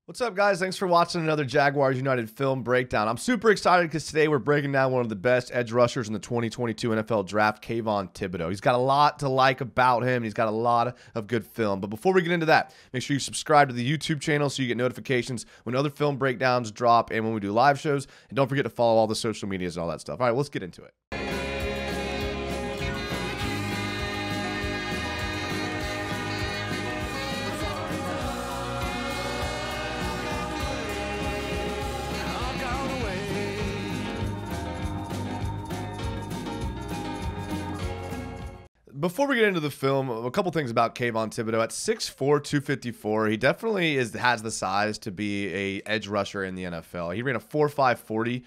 What's up, guys? Thanks for watching another Jaguars United film breakdown. I'm super excited because today we're breaking down one of the best edge rushers in the 2022 NFL Draft, Kayvon Thibodeaux. He's got a lot to like about him. He's got a lot of good film. But before we get into that, make sure you subscribe to the YouTube channel so you get notifications when other film breakdowns drop and when we do live shows. And don't forget to follow all the social medias and all that stuff. All right, let's get into it. Before we get into the film, a couple things about Kayvon Thibodeaux. At 6'4", 254, he definitely has the size to be a edge rusher in the NFL. He ran a 4.5 40,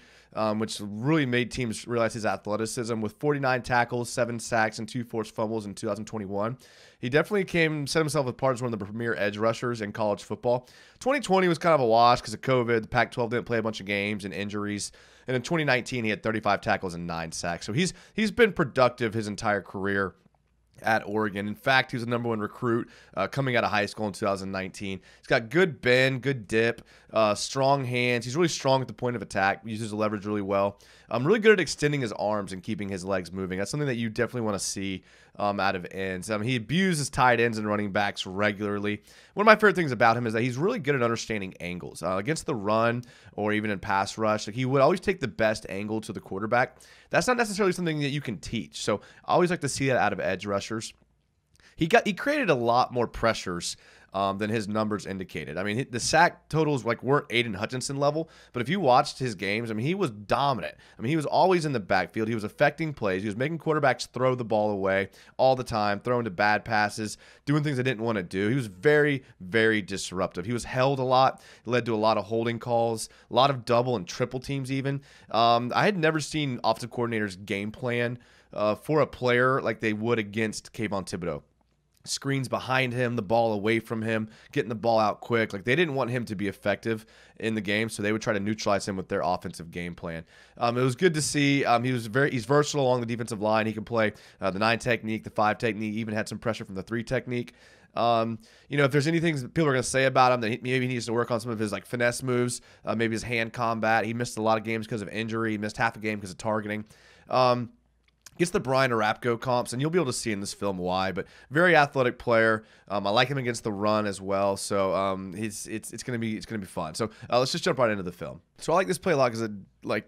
which really made teams realize his athleticism with 49 tackles, 7 sacks, and 2 forced fumbles in 2021. He definitely set himself apart as one of the premier edge rushers in college football. 2020 was kind of a wash because of COVID. The Pac-12 didn't play a bunch of games and injuries. And in 2019, he had 35 tackles and 9 sacks. So he's been productive his entire career at Oregon. In fact, he was the #1 recruit coming out of high school in 2019. He's got good bend, good dip, strong hands. He's really strong at the point of attack. He uses the leverage really well. Really good at extending his arms and keeping his legs moving. That's something that you definitely want to see out of ends. He abuses tight ends and running backs regularly. One of my favorite things about him is that he's really good at understanding angles. Against the run or even in pass rush, he would always take the best angle to the quarterback. That's not necessarily something that you can teach. So I always like to see that out of edge rushers. He created a lot more pressures than his numbers indicated. I mean, the sack totals weren't Aiden Hutchinson level, but if you watched his games, I mean, he was dominant. I mean, he was always in the backfield. He was affecting plays. He was making quarterbacks throw the ball away all the time, throwing to bad passes, doing things they didn't want to do. He was very, very disruptive. He was held a lot. It led to a lot of holding calls, a lot of double and triple teams even. I had never seen offensive coordinators game plan for a player like they would against Kayvon Thibodeaux. Screens behind him, the ball away from him, getting the ball out quick. They didn't want him to be effective in the game, so they would try to neutralize him with their offensive game plan. It was good to see. He's versatile along the defensive line. He can play the 9 technique, the 5 technique, even had some pressure from the 3 technique. If there's anything people are going to say about him, that maybe he needs to work on some of his finesse moves, maybe his hand combat. He missed a lot of games because of injury. He missed half a game because of targeting. Gets the Brian Arapko comps, and you'll be able to see in this film why. But very athletic player. I like him against the run as well. So it's gonna be fun. So let's just jump right into the film. So I like this play a lot because it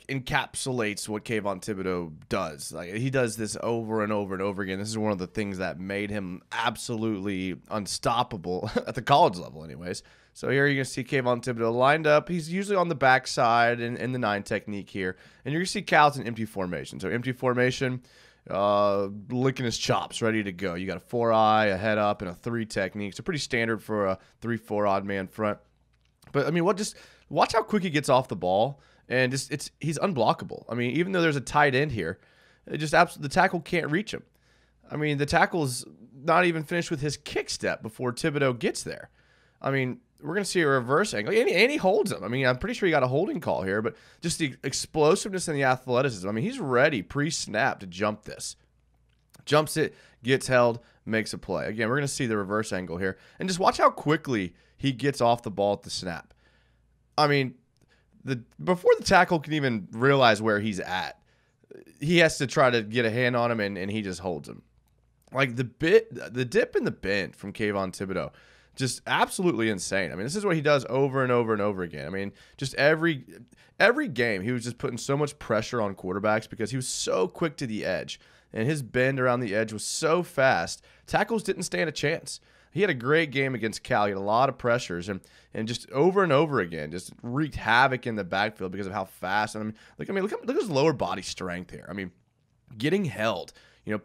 encapsulates what Kayvon Thibodeaux does. He does this over and over and over again. This is one of the things that made him absolutely unstoppable at the college level, anyways. So here you're going to see Kayvon Thibodeaux lined up. He's usually on the backside in the 9 technique here. And you're going to see Cal's in empty formation. So empty formation, licking his chops, ready to go. You got a 4-eye, a head up, and a 3 technique. So pretty standard for a 3-4 odd man front. But, I mean, watch how quick he gets off the ball. And he's unblockable. I mean, even though there's a tight end here, the tackle can't reach him. I mean, the tackle's not even finished with his kick step before Thibodeaux gets there. I mean, we're going to see a reverse angle. And he holds him. I mean, I'm pretty sure he got a holding call here, but just the explosiveness and the athleticism. I mean, he's ready pre-snap to jump this. Jumps it, gets held, makes a play. Again, we're going to see the reverse angle here. And just watch how quickly he gets off the ball at the snap. I mean, before the tackle can even realize where he's at, he has to try to get a hand on him, and he just holds him. The dip and the bend from Kayvon Thibodeaux, just absolutely insane. I mean, this is what he does over and over and over again. I mean, just every game, he was just putting so much pressure on quarterbacks because he was so quick to the edge. And his bend around the edge was so fast, tackles didn't stand a chance. He had a great game against Cal. He had a lot of pressures and just over and over again, just wreaked havoc in the backfield because of how fast. And look at his lower body strength here. I mean, getting held,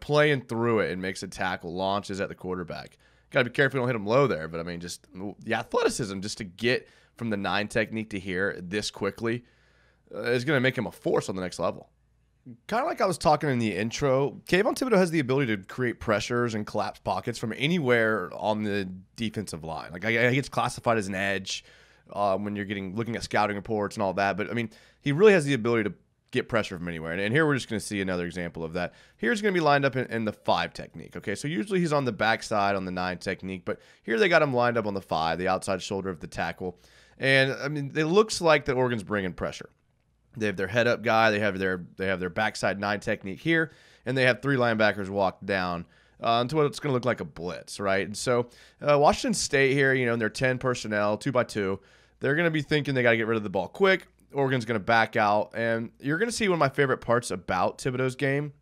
playing through it and makes a tackle, launches at the quarterback. Got to be careful you don't hit him low there, but I mean, just the athleticism just to get from the 9 technique to here this quickly is going to make him a force on the next level. Kind of like I was talking in the intro, Kayvon Thibodeaux has the ability to create pressures and collapse pockets from anywhere on the defensive line. He gets classified as an edge when you're looking at scouting reports and all that. But, I mean, he really has the ability to get pressure from anywhere. And here we're just going to see another example of that. Here's going to be lined up in the 5 technique. Okay, so usually he's on the backside on the 9 technique, but here they got him lined up on the 5, the outside shoulder of the tackle. And I mean, it looks like that Oregon's bringing pressure. They have their head up guy. They have their backside 9 technique here, and they have 3 linebackers walk down into what it's going to look like a blitz, right? And so Washington State here, in their 10 personnel, 2x2, they're going to be thinking they got to get rid of the ball quick. Oregon's going to back out, and you're going to see one of my favorite parts about Thibodeaux's game.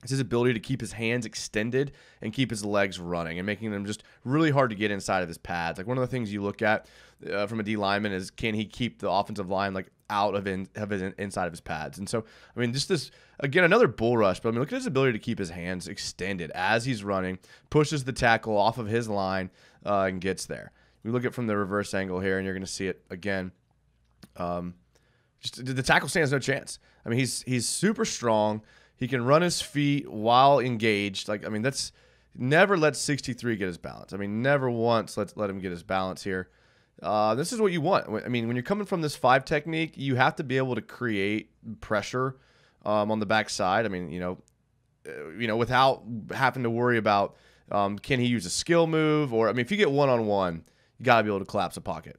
It's his ability to keep his hands extended and keep his legs running and making them just really hard to get inside of his pads. Like one of the things you look at from a D lineman is, can he keep the offensive line like out of his inside of his pads? And so, I mean, just this, again, another bull rush, but I mean, look at his ability to keep his hands extended as he's running, pushes the tackle off of his line and gets there. We look at from the reverse angle here, and you're going to see it again. Just the tackle stands no chance. I mean, he's super strong. He can run his feet while engaged. Like, I mean, that's never let 63 get his balance. I mean, never once let him get his balance here. This is what you want. I mean, when you're coming from this 5 technique, you have to be able to create pressure on the backside. I mean, without having to worry about can he use a skill move, or I mean, if you get one-on-one, you got to be able to collapse a pocket.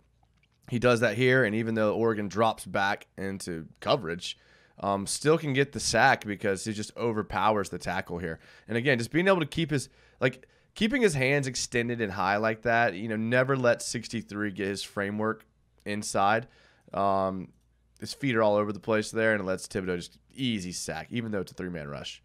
He does that here, and even though Oregon drops back into coverage, still can get the sack because he just overpowers the tackle here. And again, just being able to keeping his hands extended and high like that, never let 63 get his framework inside. His feet are all over the place there, and it lets Thibodeaux just easy sack, even though it's a 3-man rush.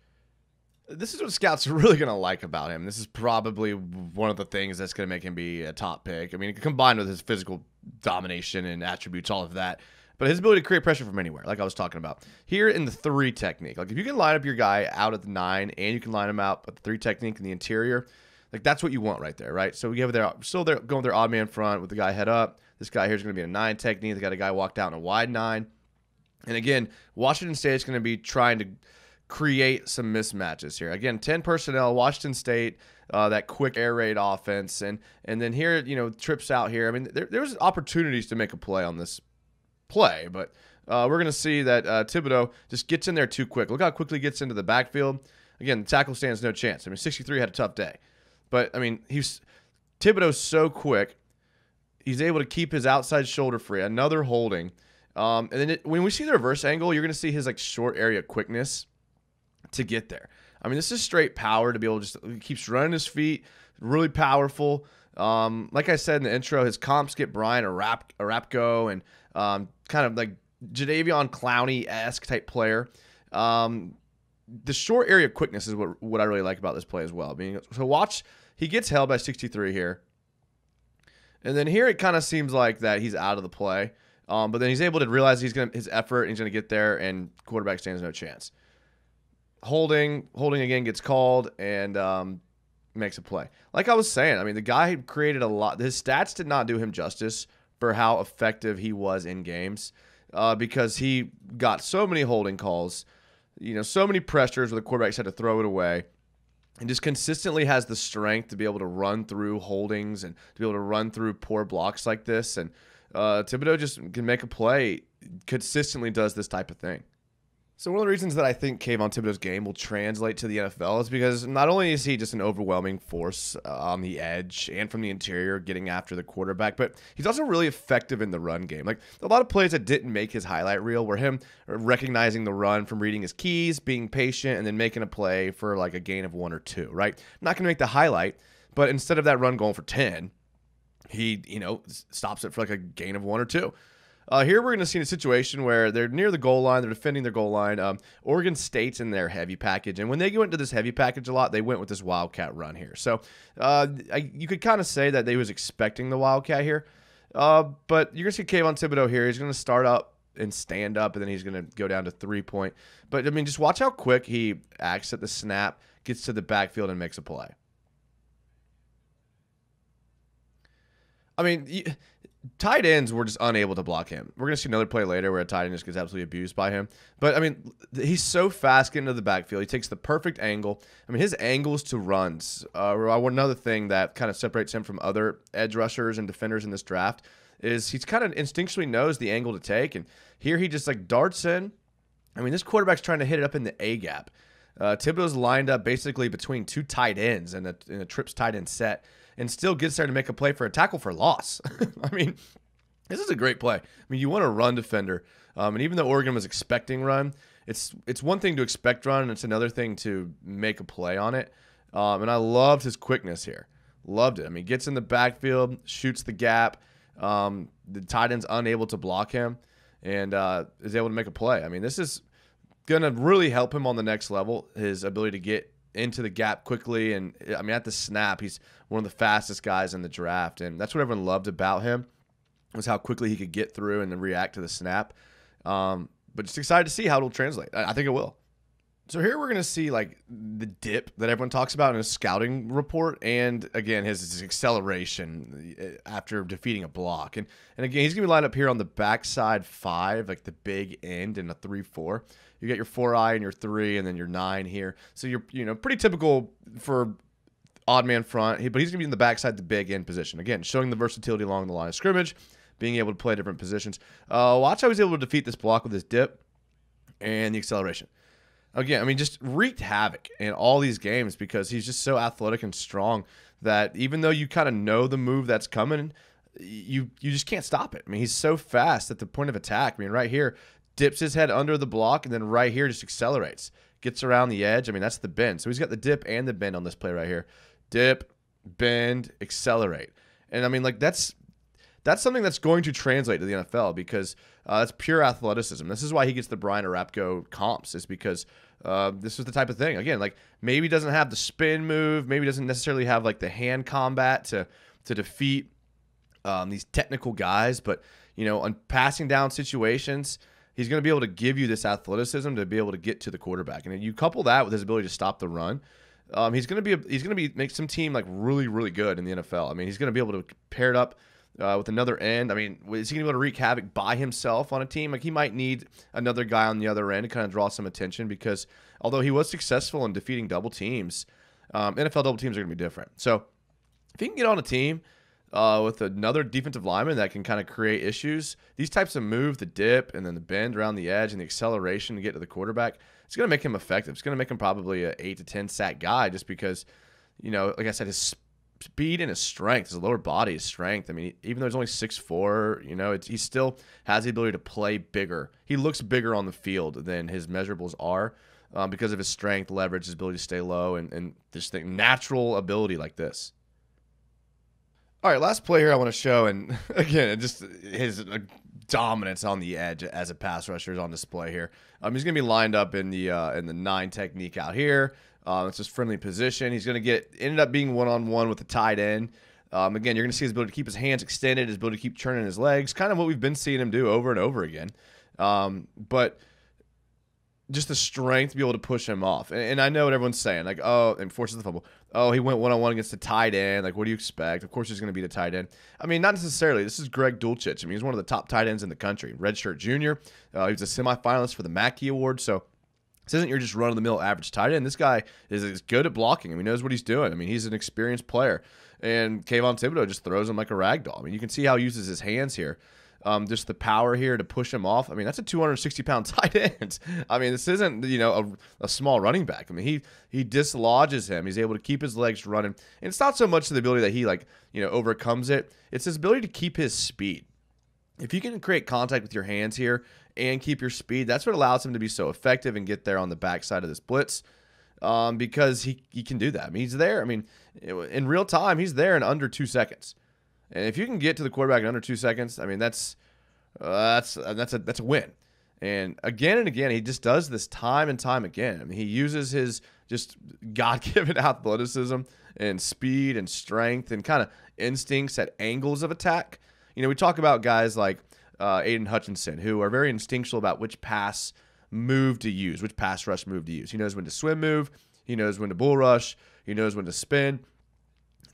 This is what scouts are really going to like about him. This is probably one of the things that's going to make him be a top pick. I mean, combined with his physical domination and attributes, all of that. But his ability to create pressure from anywhere, like I was talking about. Here in the 3 technique, like if you can line up your guy out at the 9 and you can line him out at the 3 technique in the interior, like that's what you want right there, right? So we have they're going their odd man front with the guy head up. This guy here is going to be a 9 technique. They got a guy walked out in a wide 9. And again, Washington State is going to be trying to create some mismatches here. Again, 10 personnel, Washington State, that quick air raid offense. And then here, trips out here. I mean, there's opportunities to make a play on this play, but we're going to see that Thibodeaux just gets in there too quick. Look how quickly he gets into the backfield. Again, the tackle stands no chance. I mean, 63 had a tough day. But, I mean, Thibodeaux's so quick, he's able to keep his outside shoulder free. Another holding. And then when we see the reverse angle, you're going to see his short area quickness to get there. I mean, this is straight power to be able to he keeps running his feet, really powerful. Like I said in the intro, his comps get Brian Arapko and kind of like Jadeveon Clowney-esque type player. The short area quickness is what I really like about this play as well. I mean, so watch, he gets held by 63 here. And then here it kind of seems like that he's out of the play. But then he's able to realize his effort, and he's going to get there, and quarterback stands no chance. Holding again gets called and makes a play. Like I was saying, I mean, the guy created a lot. His stats did not do him justice for how effective he was in games because he got so many holding calls, so many pressures where the quarterbacks had to throw it away, and just consistently has the strength to be able to run through holdings and to be able to run through poor blocks like this. And Thibodeaux just can make a play, consistently does this type of thing. So one of the reasons that I think Kayvon Thibodeaux's game will translate to the NFL is because not only is he just an overwhelming force on the edge and from the interior getting after the quarterback, but he's also really effective in the run game. Like a lot of plays that didn't make his highlight reel were him recognizing the run from reading his keys, being patient, and then making a play for like a gain of 1 or 2, right? Not going to make the highlight, but instead of that run going for 10, he, stops it for like a gain of 1 or 2. Here we're going to see a situation where they're near the goal line. They're defending their goal line. Oregon State's in their heavy package. And when they go into this heavy package a lot, they went with this Wildcat run here. So you could kind of say that they was expecting the Wildcat here. But you're going to see Kayvon Thibodeaux here. He's going to start up and stand up, and then he's going to go down to 3-point. But, I mean, just watch how quick he acts at the snap, gets to the backfield, and makes a play. I mean, tight ends were just unable to block him. We're going to see another play later where a tight end just gets absolutely abused by him. But, I mean, he's so fast getting to the backfield. He takes the perfect angle. I mean, his angles to runs are another thing that kind of separates him from other edge rushers and defenders in this draft is he's kind of instinctually knows the angle to take. And here he just, darts in. I mean, this quarterback's trying to hit it up in the A-gap. Thibodeaux's lined up basically between 2 tight ends in a trips tight end set, and still gets there to make a play for a tackle for loss. I mean, This is a great play. I mean, you want a run defender, and even though Oregon was expecting run, it's one thing to expect run, and it's another thing to make a play on it. And I loved his quickness here. Loved it. I mean, gets in the backfield, shoots the gap. The tight end's unable to block him, and is able to make a play. I mean, this is going to really help him on the next level, his ability to get into the gap quickly. And, I mean, at the snap, he's one of the fastest guys in the draft, and that's what everyone loved about him, was how quickly he could get through and then react to the snap. But just excited to see how it'll translate. I think it will. So here we're going to see like the dip that everyone talks about in his scouting report, and again his acceleration after defeating a block. And again, he's going to be lined up here on the backside 5, like the big end in a 3-4. You got your 4-eye and your 3, and then your 9 here. So you're pretty typical for odd man front, but he's going to be in the backside, the big end position. Again, showing the versatility along the line of scrimmage, being able to play different positions. Watch how he's able to defeat this block with his dip and the acceleration. Again, I mean, just wreaked havoc in all these games because he's just so athletic and strong that even though you kind of know the move that's coming, you just can't stop it. I mean, he's so fast at the point of attack. I mean, right here, dips his head under the block, and then right here just accelerates. Gets around the edge. I mean, that's the bend. So he's got the dip and the bend on this play right here. Dip, bend, accelerate. And, I mean, like, that's something that's going to translate to the NFL because that's pure athleticism. This is why he gets the Brian Arapko comps, is because this is the type of thing. Again, like maybe doesn't have the spin move, maybe doesn't necessarily have like the hand combat to defeat these technical guys, but on passing down situations, he's going to be able to give you this athleticism to be able to get to the quarterback. And you couple that with his ability to stop the run. He's going to make some team like really, really good in the NFL. I mean, he's going to be able to pair it up with another end. I mean, is he going to be able to wreak havoc by himself on a team? Like, he might need another guy on the other end to kind of draw some attention because although he was successful in defeating double teams, NFL double teams are going to be different. So if he can get on a team with another defensive lineman that can kind of create issues, these types of moves, the dip and then the bend around the edge and the acceleration to get to the quarterback, it's going to make him effective. It's going to make him probably an 8 to 10 sack guy just because, like I said, his speed and his strength, his lower body, his strength. I mean, even though he's only 6'4", he still has the ability to play bigger. He looks bigger on the field than his measurables are because of his strength, leverage, his ability to stay low, and this thing, natural ability like this. All right, last play here I want to show, and again, just his dominance on the edge as a pass rusher is on display here. He's going to be lined up in the 9 technique out here. It's his friendly position. He's going to ended up being one-on-one with the tight end. Again, you're going to see his ability to keep his hands extended, his ability to keep churning his legs, kind of what we've been seeing him do over and over again. But just the strength to be able to push him off. And I know what everyone's saying, like, oh, and forces the fumble. Oh, he went one-on-one against the tight end. Like, what do you expect? Of course he's going to be the tight end. I mean, not necessarily. This is Greg Dulcich. I mean, he's one of the top tight ends in the country. Redshirt junior. He was a semifinalist for the Mackey Award, so this isn't your just run-of-the-mill average tight end. This guy is good at blocking. I mean, he knows what he's doing. I mean, he's an experienced player. And Kayvon Thibodeaux just throws him like a rag doll. I mean, you can see how he uses his hands here. Just the power here to push him off. I mean, that's a 260-pound tight end. I mean, this isn't, a small running back. I mean, he dislodges him. He's able to keep his legs running. And it's not so much the ability that he, overcomes it. It's his ability to keep his speed. If you can create contact with your hands here and keep your speed, that's what allows him to be so effective and get there on the backside of this blitz because he can do that. I mean, he's there. I mean, in real time, he's there in under 2 seconds. And if you can get to the quarterback in under 2 seconds, I mean, that's a win. And again, he just does this time and time again. I mean, he uses his just God-given athleticism and speed and strength and kind of instincts at angles of attack. We talk about guys like Aiden Hutchinson, who are very instinctual about which pass move to use, which pass rush move to use. He knows when to swim move. He knows when to bull rush. He knows when to spin.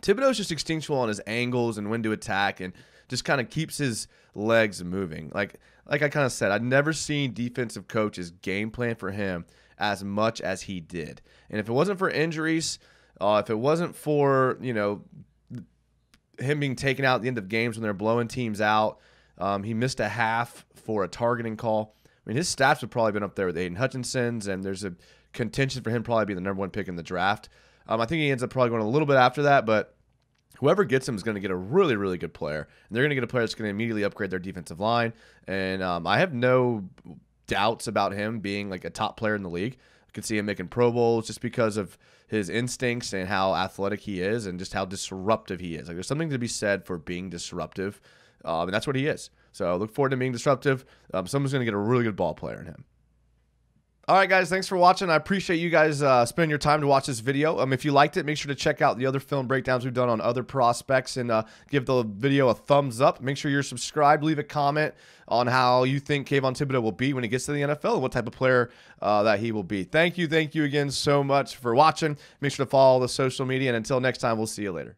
Thibodeaux's just instinctual on his angles and when to attack and just kind of keeps his legs moving. Like I kind of said, I'd never seen defensive coaches game plan for him as much as he did. And if it wasn't for injuries, if it wasn't for, him being taken out at the end of games when they're blowing teams out, he missed a half for a targeting call. I mean, his stats would probably been up there with Aiden Hutchinson's, and there's a contention for him probably being the #1 pick in the draft. I think he ends up probably going a little bit after that, but whoever gets him is going to get a really, really good player. And they're going to get a player that's going to immediately upgrade their defensive line. And I have no doubts about him being like a top player in the league. I could see him making Pro Bowls just because of his instincts and how athletic he is and just how disruptive he is. Like, there's something to be said for being disruptive, and that's what he is. So look forward to being disruptive. Someone's going to get a really good ball player in him. All right, guys, thanks for watching. I appreciate you guys spending your time to watch this video. If you liked it, make sure to check out the other film breakdowns we've done on other prospects and give the video a thumbs up. Make sure you're subscribed. Leave a comment on how you think Kayvon Thibodeaux will be when he gets to the NFL and what type of player that he will be. Thank you again so much for watching. Make sure to follow the social media, and until next time, we'll see you later.